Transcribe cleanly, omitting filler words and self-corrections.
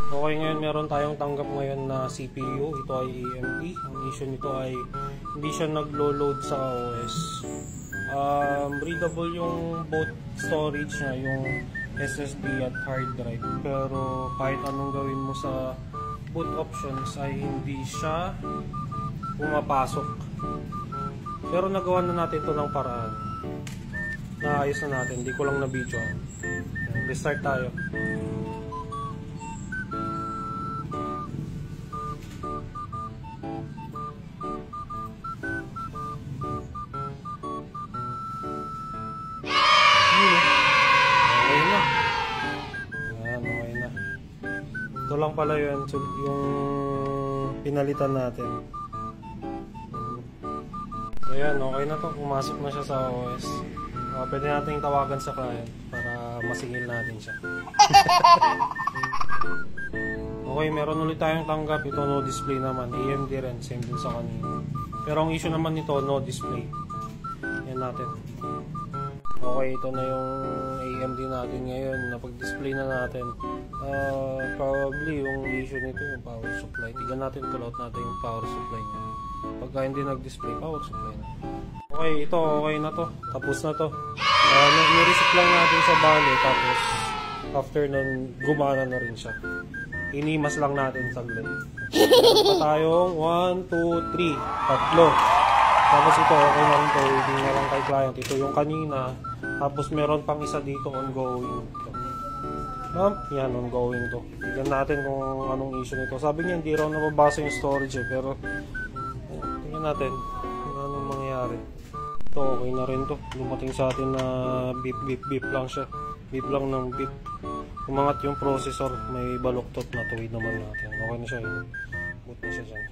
Okay, ngayon meron tayong tanggap ngayon na CPU. Ito ay AMD. Ang issue nito ay hindi siya naglo-load sa OS. Readable yung both storage niya, yung SSD at hard drive. Pero kahit anong gawin mo sa boot options ay hindi siya pumapasok. Pero nagawa na natin ito ng paraan. Naayos na natin. Hindi ko lang na-video. Restart tayo. Ito lang pala yun, yung pinalitan natin. So yan, okay na to. Pumasok na siya sa OS. Pwede natin tawagan sa client para masingil natin siya. Okay, meron ulit tayong tanggap. Ito no display naman. AMD rin, same din sa kanina. Pero ang issue naman nito, no display. Yan natin. Okay, ito na yung AMD natin ngayon. Napag-display na natin. Probably yung issue nito yung power supply. Tignan natin, pull out natin yung power supply niya. Pagka hindi nag-display, power supply na. Okay, ito okay na to. Tapos na to. Nag-reset lang natin sa bali. Tapos after nun, gumana na rin siya. Inimas lang natin saglit. Meron pa tayong 1, 2, 3. Tatlo. Tapos ito, okay na rin to. Hindi na lang kay client. Ito yung kanina. Tapos meron pang isa dito ongoing. Yan, ongoing to. Tignan natin kung anong issue nito. Sabi niya hindi raw nababasa yung storage pero tignan natin kung anong mangyayari. Ito, okay na rin to. Lumating sa atin na beep beep beep lang siya. Beep lang ng beep. Umangat yung processor. May baluktot na tuwid naman natin. Okay na siya. Boot na siya dyan.